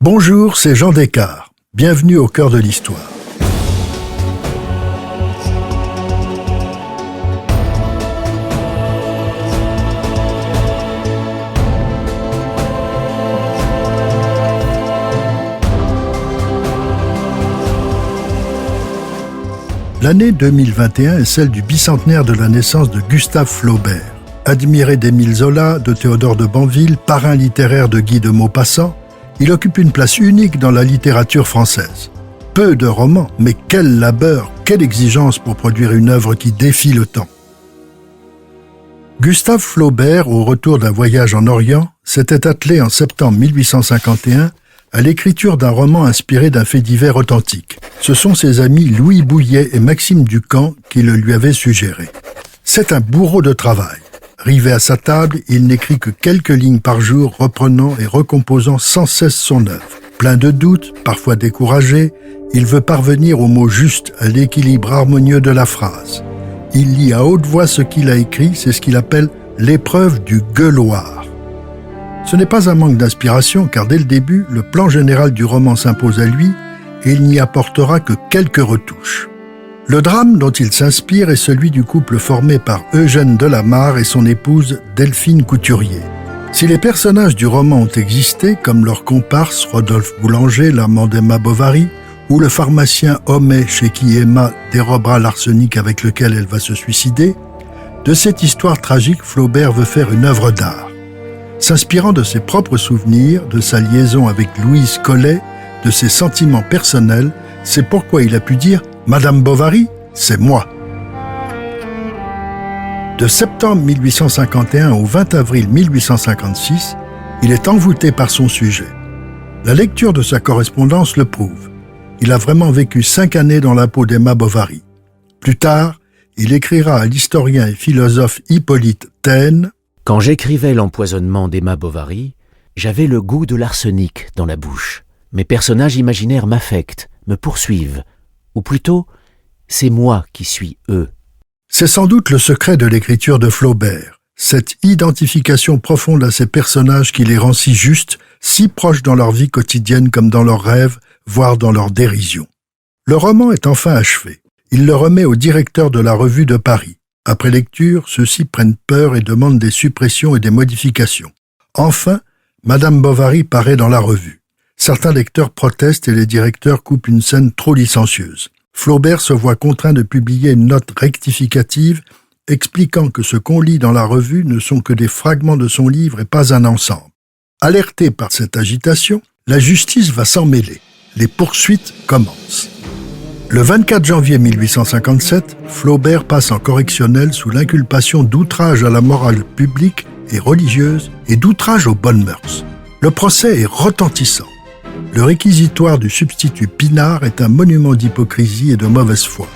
Bonjour, c'est Jean Descartes. Bienvenue au cœur de l'histoire. L'année 2021 est celle du bicentenaire de la naissance de Gustave Flaubert. Admiré d'Émile Zola, de Théodore de Banville, parrain littéraire de Guy de Maupassant, il occupe une place unique dans la littérature française. Peu de romans, mais quel labeur, quelle exigence pour produire une œuvre qui défie le temps. Gustave Flaubert, au retour d'un voyage en Orient, s'était attelé en septembre 1851 à l'écriture d'un roman inspiré d'un fait divers authentique. Ce sont ses amis Louis Bouilhet et Maxime Ducamp qui le lui avaient suggéré. C'est un bourreau de travail. Rivé à sa table, il n'écrit que quelques lignes par jour, reprenant et recomposant sans cesse son œuvre. Plein de doutes, parfois découragé, il veut parvenir au mot juste, à l'équilibre harmonieux de la phrase. Il lit à haute voix ce qu'il a écrit, c'est ce qu'il appelle l'épreuve du gueuloir. Ce n'est pas un manque d'inspiration, car dès le début, le plan général du roman s'impose à lui et il n'y apportera que quelques retouches. Le drame dont il s'inspire est celui du couple formé par Eugène Delamarre et son épouse Delphine Couturier. Si les personnages du roman ont existé, comme leur comparse Rodolphe Boulanger, l'amant d'Emma Bovary, ou le pharmacien Homais chez qui Emma dérobera l'arsenic avec lequel elle va se suicider, de cette histoire tragique, Flaubert veut faire une œuvre d'art. S'inspirant de ses propres souvenirs, de sa liaison avec Louise Collet, de ses sentiments personnels, c'est pourquoi il a pu dire « Madame Bovary, c'est moi ». De septembre 1851 au 20 avril 1856, il est envoûté par son sujet. La lecture de sa correspondance le prouve. Il a vraiment vécu 5 années dans la peau d'Emma Bovary. Plus tard, il écrira à l'historien et philosophe Hippolyte Taine: Quand j'écrivais l'empoisonnement d'Emma Bovary, j'avais le goût de l'arsenic dans la bouche. Mes personnages imaginaires m'affectent, me poursuivent. Ou plutôt, c'est moi qui suis eux. C'est sans doute le secret de l'écriture de Flaubert, cette identification profonde à ces personnages qui les rend si justes, si proches dans leur vie quotidienne comme dans leurs rêves, voire dans leur dérision. Le roman est enfin achevé. Il le remet au directeur de la Revue de Paris. Après lecture, ceux-ci prennent peur et demandent des suppressions et des modifications. Enfin, Madame Bovary paraît dans la revue. Certains lecteurs protestent et les directeurs coupent une scène trop licencieuse. Flaubert se voit contraint de publier une note rectificative expliquant que ce qu'on lit dans la revue ne sont que des fragments de son livre et pas un ensemble. Alerté par cette agitation, la justice va s'en mêler. Les poursuites commencent. Le 24 janvier 1857, Flaubert passe en correctionnel sous l'inculpation d'outrage à la morale publique et religieuse et d'outrage aux bonnes mœurs. Le procès est retentissant. Le réquisitoire du substitut Pinard est un monument d'hypocrisie et de mauvaise foi.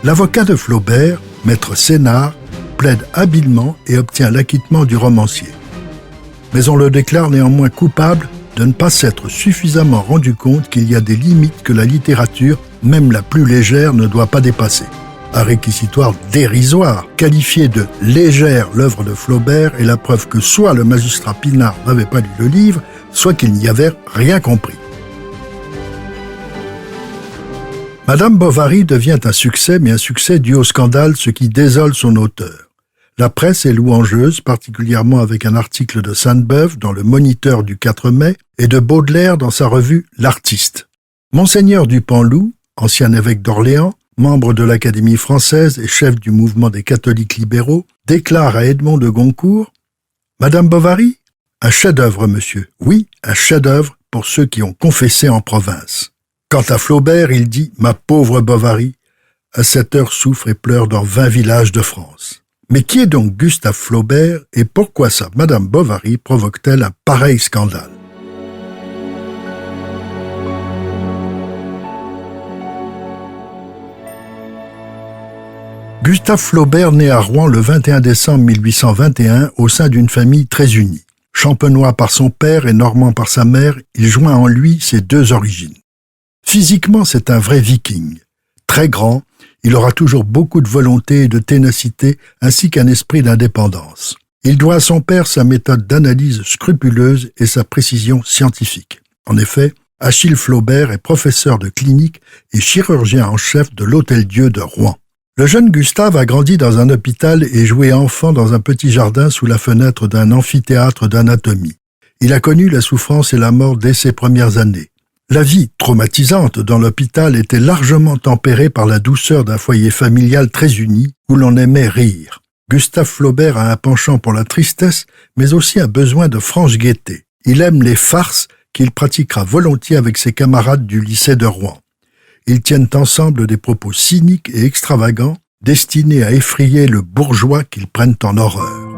L'avocat de Flaubert, maître Sénard, plaide habilement et obtient l'acquittement du romancier. Mais on le déclare néanmoins coupable de ne pas s'être suffisamment rendu compte qu'il y a des limites que la littérature, même la plus légère, ne doit pas dépasser. Un réquisitoire dérisoire, qualifié de « légère » l'œuvre de Flaubert est la preuve que soit le magistrat Pinard n'avait pas lu le livre, soit qu'il n'y avait rien compris. Madame Bovary devient un succès, mais un succès dû au scandale, ce qui désole son auteur. La presse est louangeuse, particulièrement avec un article de Sainte-Beuve dans le Moniteur du 4 mai et de Baudelaire dans sa revue L'Artiste. Monseigneur Dupanloup, ancien évêque d'Orléans, membre de l'Académie française et chef du mouvement des catholiques libéraux, déclare à Edmond de Goncourt « Madame Bovary, un chef-d'œuvre, monsieur. Oui, un chef-d'œuvre pour ceux qui ont confessé en province. » Quant à Flaubert, il dit « Ma pauvre Bovary, à cette heure souffre et pleure dans 20 villages de France. » Mais qui est donc Gustave Flaubert et pourquoi sa Madame Bovary provoque-t-elle un pareil scandale? Gustave Flaubert naît à Rouen le 21 décembre 1821 au sein d'une famille très unie. Champenois par son père et normand par sa mère, il joint en lui ses deux origines. Physiquement, c'est un vrai viking. Très grand, il aura toujours beaucoup de volonté et de ténacité ainsi qu'un esprit d'indépendance. Il doit à son père sa méthode d'analyse scrupuleuse et sa précision scientifique. En effet, Achille Flaubert est professeur de clinique et chirurgien en chef de l'Hôtel-Dieu de Rouen. Le jeune Gustave a grandi dans un hôpital et joué enfant dans un petit jardin sous la fenêtre d'un amphithéâtre d'anatomie. Il a connu la souffrance et la mort dès ses premières années. La vie traumatisante dans l'hôpital était largement tempérée par la douceur d'un foyer familial très uni où l'on aimait rire. Gustave Flaubert a un penchant pour la tristesse, mais aussi un besoin de franche gaieté. Il aime les farces qu'il pratiquera volontiers avec ses camarades du lycée de Rouen. Ils tiennent ensemble des propos cyniques et extravagants, destinés à effrayer le bourgeois qu'ils prennent en horreur.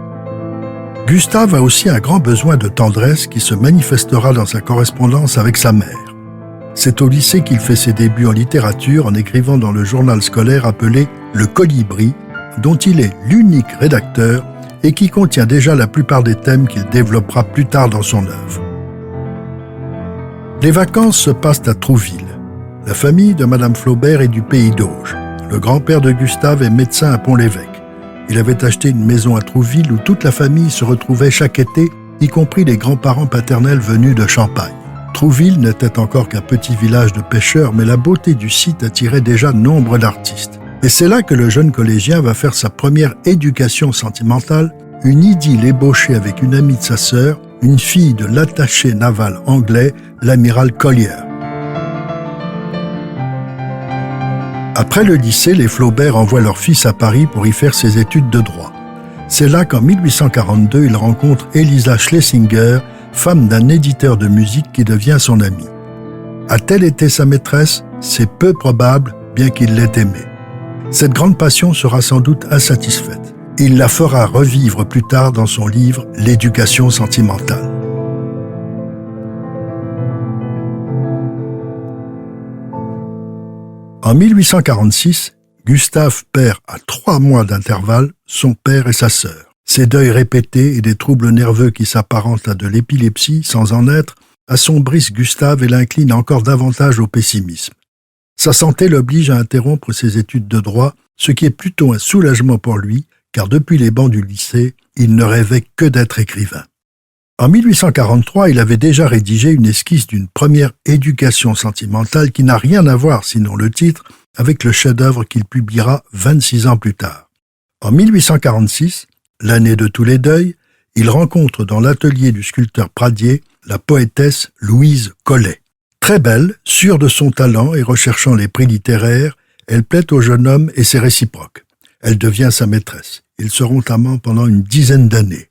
Gustave a aussi un grand besoin de tendresse qui se manifestera dans sa correspondance avec sa mère. C'est au lycée qu'il fait ses débuts en littérature en écrivant dans le journal scolaire appelé « Le Colibri », dont il est l'unique rédacteur et qui contient déjà la plupart des thèmes qu'il développera plus tard dans son œuvre. Les vacances se passent à Trouville. La famille de Madame Flaubert est du pays d'Auge. Le grand-père de Gustave est médecin à Pont-l'Évêque. Il avait acheté une maison à Trouville où toute la famille se retrouvait chaque été, y compris les grands-parents paternels venus de Champagne. Trouville n'était encore qu'un petit village de pêcheurs, mais la beauté du site attirait déjà nombre d'artistes. Et c'est là que le jeune collégien va faire sa première éducation sentimentale, une idylle ébauchée avec une amie de sa sœur, une fille de l'attaché naval anglais, l'amiral Collier. Après le lycée, les Flaubert envoient leur fils à Paris pour y faire ses études de droit. C'est là qu'en 1842, il rencontre Elisa Schlesinger, femme d'un éditeur de musique qui devient son amie. A-t-elle été sa maîtresse? C'est peu probable, bien qu'il l'ait aimée. Cette grande passion sera sans doute insatisfaite. Il la fera revivre plus tard dans son livre « L'éducation sentimentale ». En 1846, Gustave perd à 3 mois d'intervalle son père et sa sœur. Ces deuils répétés et des troubles nerveux qui s'apparentent à de l'épilepsie sans en être assombrissent Gustave et l'inclinent encore davantage au pessimisme. Sa santé l'oblige à interrompre ses études de droit, ce qui est plutôt un soulagement pour lui, car depuis les bancs du lycée, il ne rêvait que d'être écrivain. En 1843, il avait déjà rédigé une esquisse d'une première éducation sentimentale qui n'a rien à voir, sinon le titre, avec le chef-d'œuvre qu'il publiera 26 ans plus tard. En 1846, l'année de tous les deuils, il rencontre dans l'atelier du sculpteur Pradier la poétesse Louise Collet. Très belle, sûre de son talent et recherchant les prix littéraires, elle plaît au jeune homme et c'est réciproque. Elle devient sa maîtresse. Ils seront amants pendant une dizaine d'années.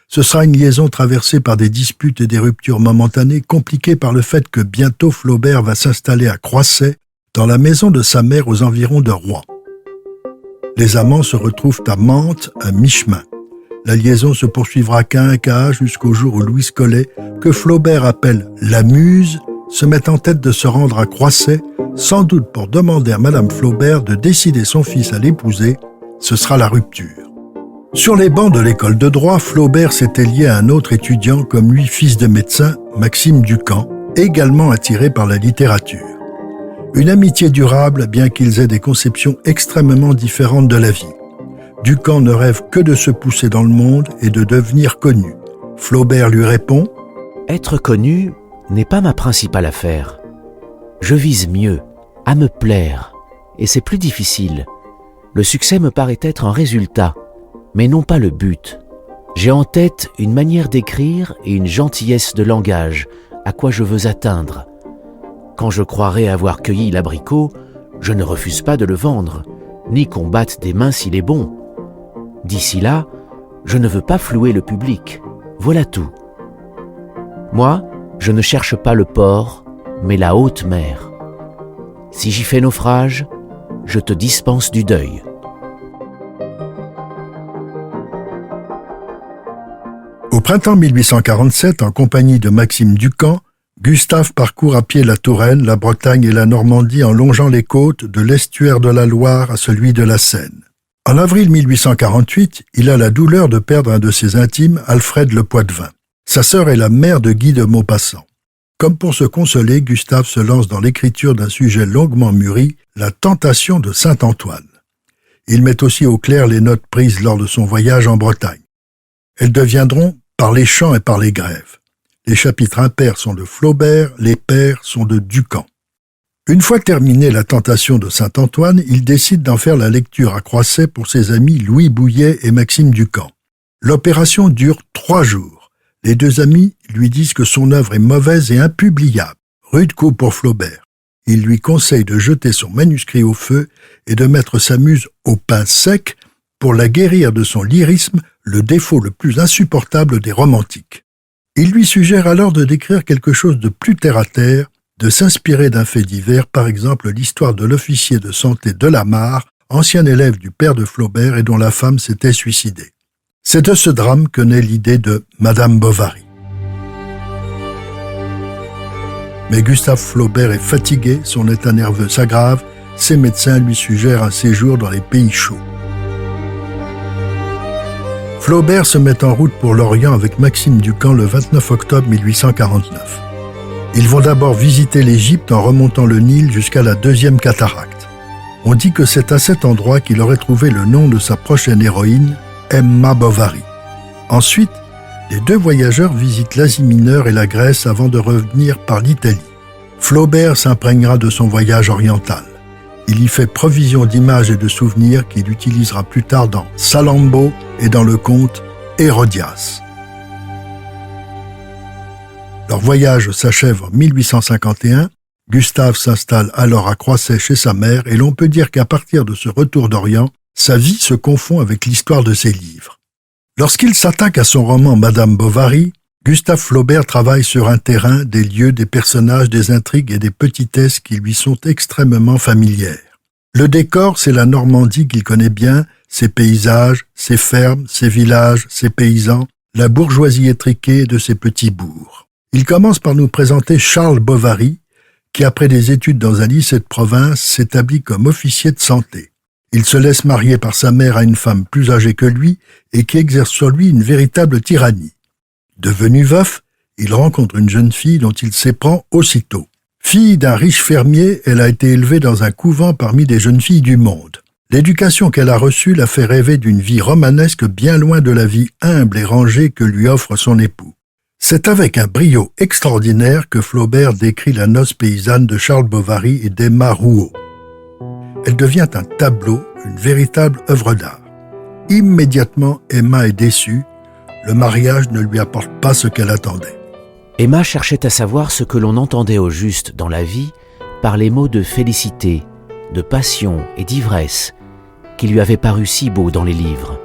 Ce sera une liaison traversée par des disputes et des ruptures momentanées, compliquées par le fait que bientôt Flaubert va s'installer à Croisset, dans la maison de sa mère aux environs de Rouen. Les amants se retrouvent à Mantes, à mi-chemin. La liaison se poursuivra qu'à un cas jusqu'au jour où Louise Collet, que Flaubert appelle « la muse », se met en tête de se rendre à Croisset, sans doute pour demander à Madame Flaubert de décider son fils à l'épouser. Ce sera la rupture. Sur les bancs de l'école de droit, Flaubert s'était lié à un autre étudiant comme lui, fils de médecin, Maxime Ducamp, également attiré par la littérature. Une amitié durable, bien qu'ils aient des conceptions extrêmement différentes de la vie. Ducamp ne rêve que de se pousser dans le monde et de devenir connu. Flaubert lui répond « Être connu n'est pas ma principale affaire. Je vise mieux, à me plaire, et c'est plus difficile. Le succès me paraît être un résultat, mais non pas le but. J'ai en tête une manière d'écrire et une gentillesse de langage, à quoi je veux atteindre. Quand je croirai avoir cueilli l'abricot, je ne refuse pas de le vendre, ni qu'on batte des mains s'il est bon. D'ici là, je ne veux pas flouer le public. Voilà tout. Moi, je ne cherche pas le port, mais la haute mer. Si j'y fais naufrage, je te dispense du deuil. » Au printemps 1847, en compagnie de Maxime Ducamp, Gustave parcourt à pied la Touraine, la Bretagne et la Normandie en longeant les côtes de l'estuaire de la Loire à celui de la Seine. En avril 1848, il a la douleur de perdre un de ses intimes, Alfred Le Poitevin. Sa sœur est la mère de Guy de Maupassant. Comme pour se consoler, Gustave se lance dans l'écriture d'un sujet longuement mûri, la tentation de Saint-Antoine. Il met aussi au clair les notes prises lors de son voyage en Bretagne. Elles deviendront par les chants et par les grèves. Les chapitres impairs sont de Flaubert, les pairs sont de Ducamp. Une fois terminée la tentation de Saint-Antoine, il décide d'en faire la lecture à Croisset pour ses amis Louis Bouillet et Maxime Ducamp. L'opération dure 3 jours. Les 2 amis lui disent que son œuvre est mauvaise et impubliable. Rude coup pour Flaubert. Il lui conseille de jeter son manuscrit au feu et de mettre sa muse au pain sec pour la guérir de son lyrisme, le défaut le plus insupportable des romantiques. Il lui suggère alors de décrire quelque chose de plus terre-à-terre, de s'inspirer d'un fait divers, par exemple l'histoire de l'officier de santé Delamarre, ancien élève du père de Flaubert et dont la femme s'était suicidée. C'est de ce drame que naît l'idée de Madame Bovary. Mais Gustave Flaubert est fatigué, son état nerveux s'aggrave, ses médecins lui suggèrent un séjour dans les pays chauds. Flaubert se met en route pour l'Orient avec Maxime Ducamp le 29 octobre 1849. Ils vont d'abord visiter l'Égypte en remontant le Nil jusqu'à la 2e cataracte. On dit que c'est à cet endroit qu'il aurait trouvé le nom de sa prochaine héroïne, Emma Bovary. Ensuite, les 2 voyageurs visitent l'Asie mineure et la Grèce avant de revenir par l'Italie. Flaubert s'imprégnera de son voyage oriental. Il y fait provision d'images et de souvenirs qu'il utilisera plus tard dans Salammbô et dans le conte Hérodias. Leur voyage s'achève en 1851. Gustave s'installe alors à Croisset chez sa mère et l'on peut dire qu'à partir de ce retour d'Orient, sa vie se confond avec l'histoire de ses livres. Lorsqu'il s'attaque à son roman Madame Bovary, Gustave Flaubert travaille sur un terrain, des lieux, des personnages, des intrigues et des petitesses qui lui sont extrêmement familières. Le décor, c'est la Normandie qu'il connaît bien, ses paysages, ses fermes, ses villages, ses paysans, la bourgeoisie étriquée de ses petits bourgs. Il commence par nous présenter Charles Bovary, qui après des études dans un lycée de province s'établit comme officier de santé. Il se laisse marier par sa mère à une femme plus âgée que lui et qui exerce sur lui une véritable tyrannie. Devenu veuf, il rencontre une jeune fille dont il s'éprend aussitôt. Fille d'un riche fermier, elle a été élevée dans un couvent parmi des jeunes filles du monde. L'éducation qu'elle a reçue la fait rêver d'une vie romanesque bien loin de la vie humble et rangée que lui offre son époux. C'est avec un brio extraordinaire que Flaubert décrit la noce paysanne de Charles Bovary et d'Emma Rouault. Elle devient un tableau, une véritable œuvre d'art. Immédiatement, Emma est déçue. Le mariage ne lui apporte pas ce qu'elle attendait. Emma cherchait à savoir ce que l'on entendait au juste dans la vie par les mots de félicité, de passion et d'ivresse qui lui avaient paru si beaux dans les livres.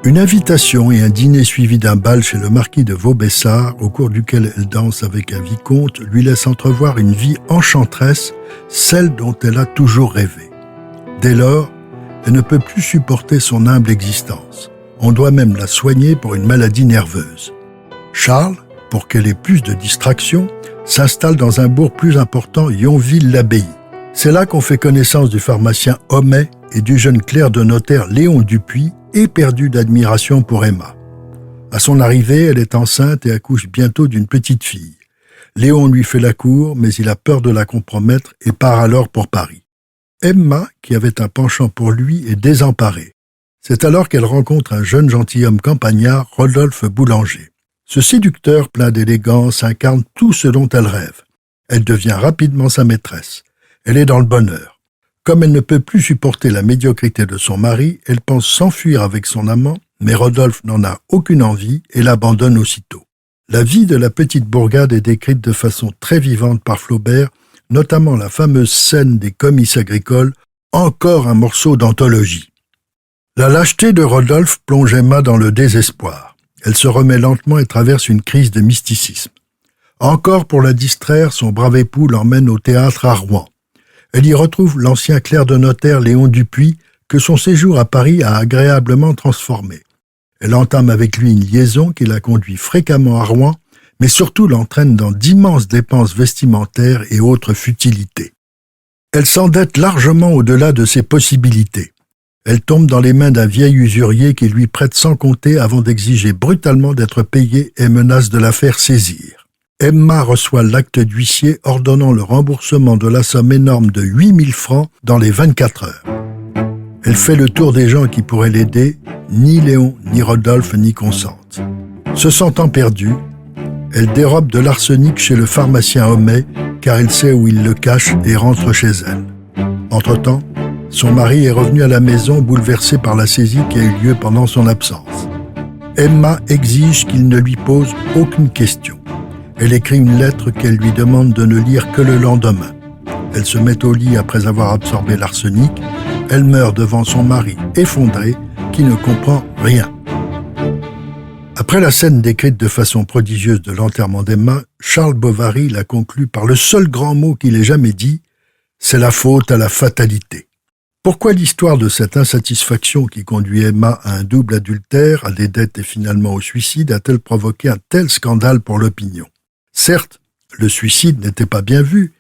Une invitation et un dîner suivi d'un bal chez le marquis de Vaubyessard, au cours duquel elle danse avec un vicomte, lui laisse entrevoir une vie enchanteresse, celle dont elle a toujours rêvé. Dès lors, elle ne peut plus supporter son humble existence. On doit même la soigner pour une maladie nerveuse. Charles, pour qu'elle ait plus de distraction, s'installe dans un bourg plus important, Yonville-l'Abbaye. C'est là qu'on fait connaissance du pharmacien Homais et du jeune clerc de notaire Léon Dupuis, éperdu d'admiration pour Emma. À son arrivée, elle est enceinte et accouche bientôt d'une petite fille. Léon lui fait la cour, mais il a peur de la compromettre et part alors pour Paris. Emma, qui avait un penchant pour lui, est désemparée. C'est alors qu'elle rencontre un jeune gentilhomme campagnard, Rodolphe Boulanger. Ce séducteur plein d'élégance incarne tout ce dont elle rêve. Elle devient rapidement sa maîtresse. Elle est dans le bonheur. Comme elle ne peut plus supporter la médiocrité de son mari, elle pense s'enfuir avec son amant, mais Rodolphe n'en a aucune envie et l'abandonne aussitôt. La vie de la petite bourgade est décrite de façon très vivante par Flaubert, notamment la fameuse scène des comices agricoles, encore un morceau d'anthologie. La lâcheté de Rodolphe plonge Emma dans le désespoir. Elle se remet lentement et traverse une crise de mysticisme. Encore pour la distraire, son brave époux l'emmène au théâtre à Rouen. Elle y retrouve l'ancien clerc de notaire Léon Dupuis, que son séjour à Paris a agréablement transformé. Elle entame avec lui une liaison qui la conduit fréquemment à Rouen, mais surtout l'entraîne dans d'immenses dépenses vestimentaires et autres futilités. Elle s'endette largement au-delà de ses possibilités. Elle tombe dans les mains d'un vieil usurier qui lui prête sans compter avant d'exiger brutalement d'être payée et menace de la faire saisir. Emma reçoit l'acte d'huissier ordonnant le remboursement de la somme énorme de 8000 francs dans les 24 heures. Elle fait le tour des gens qui pourraient l'aider, ni Léon, ni Rodolphe n'y consentent. Se sentant perdue, Elle dérobe de l'arsenic chez le pharmacien Homais, car elle sait où il le cache et rentre chez elle. Entre-temps, son mari est revenu à la maison bouleversé par la saisie qui a eu lieu pendant son absence. Emma exige qu'il ne lui pose aucune question. Elle écrit une lettre qu'elle lui demande de ne lire que le lendemain. Elle se met au lit après avoir absorbé l'arsenic. Elle meurt devant son mari effondré qui ne comprend rien. Après la scène décrite de façon prodigieuse de l'enterrement d'Emma, Charles Bovary la conclut par le seul grand mot qu'il ait jamais dit, c'est la faute à la fatalité. Pourquoi l'histoire de cette insatisfaction qui conduit Emma à un double adultère, à des dettes et finalement au suicide a-t-elle provoqué un tel scandale pour l'opinion ? Certes, le suicide n'était pas bien vu,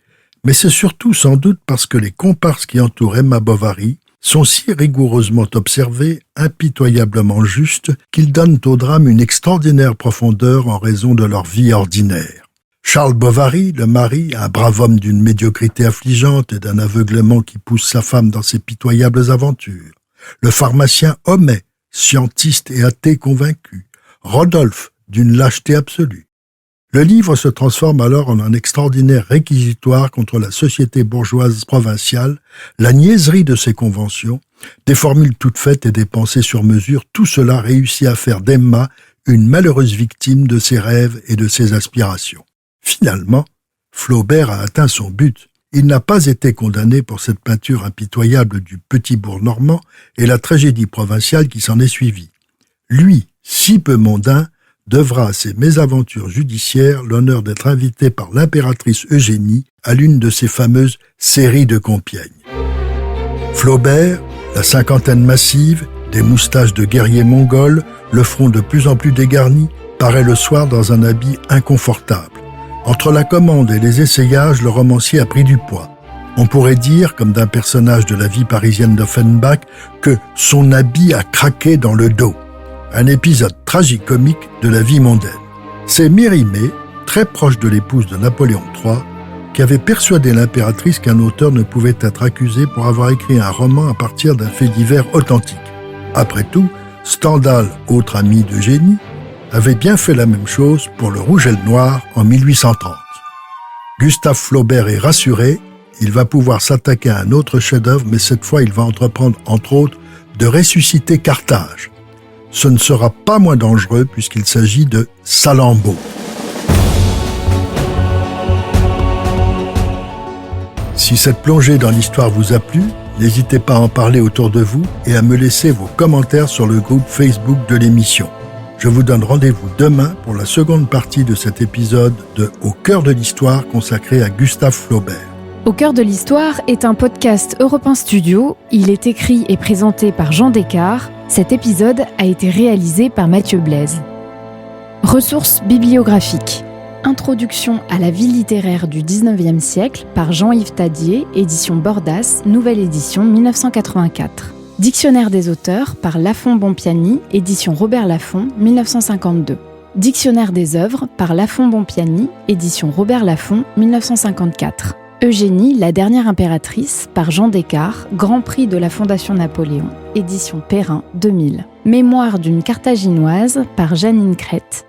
mais c'est surtout sans doute parce que les comparses qui entourent Emma Bovary sont si rigoureusement observés, impitoyablement justes, qu'ils donnent au drame une extraordinaire profondeur en raison de leur vie ordinaire. Charles Bovary, le mari, un brave homme d'une médiocrité affligeante et d'un aveuglement qui pousse sa femme dans ses pitoyables aventures. Le pharmacien Homais, scientiste et athée convaincu. Rodolphe, d'une lâcheté absolue. Le livre se transforme alors en un extraordinaire réquisitoire contre la société bourgeoise provinciale, la niaiserie de ses conventions, des formules toutes faites et des pensées sur mesure, tout cela réussit à faire d'Emma une malheureuse victime de ses rêves et de ses aspirations. Finalement, Flaubert a atteint son but. Il n'a pas été condamné pour cette peinture impitoyable du petit bourg normand et la tragédie provinciale qui s'en est suivie. Lui, si peu mondain, devra à ses mésaventures judiciaires l'honneur d'être invité par l'impératrice Eugénie à l'une de ses fameuses séries de Compiègne. Flaubert, la cinquantaine massive, des moustaches de guerrier mongol, le front de plus en plus dégarni, paraît le soir dans un habit inconfortable. Entre la commande et les essayages, le romancier a pris du poids. On pourrait dire, comme d'un personnage de la vie parisienne d'Offenbach, que son habit a craqué dans le dos. Un épisode tragicomique de la vie mondaine. C'est Mérimée, très proche de l'épouse de Napoléon III, qui avait persuadé l'impératrice qu'un auteur ne pouvait être accusé pour avoir écrit un roman à partir d'un fait divers authentique. Après tout, Stendhal, autre ami d'Eugénie, avait bien fait la même chose pour Le Rouge et le Noir en 1830. Gustave Flaubert est rassuré, il va pouvoir s'attaquer à un autre chef-d'œuvre, mais cette fois il va entreprendre, entre autres, de ressusciter Carthage. Ce ne sera pas moins dangereux puisqu'il s'agit de Salammbô. Si cette plongée dans l'histoire vous a plu, n'hésitez pas à en parler autour de vous et à me laisser vos commentaires sur le groupe Facebook de l'émission. Je vous donne rendez-vous demain pour la seconde partie de cet épisode de Au cœur de l'histoire consacré à Gustave Flaubert. Au cœur de l'histoire est un podcast Europe 1 Studio. Il est écrit et présenté par Jean Descartes. Cet épisode a été réalisé par Mathieu Blaise. Ressources bibliographiques. Introduction à la vie littéraire du XIXe siècle par Jean-Yves Tadier, édition Bordas, nouvelle édition 1984. Dictionnaire des auteurs par Lafon-Bompiani, édition Robert Laffont, 1952. Dictionnaire des œuvres par Lafon-Bompiani, édition Robert Laffont, 1954. Eugénie, la dernière impératrice, par Jean Descartes, Grand Prix de la Fondation Napoléon, édition Perrin, 2000. Mémoire d'une Carthaginoise, par Jeannine Crête,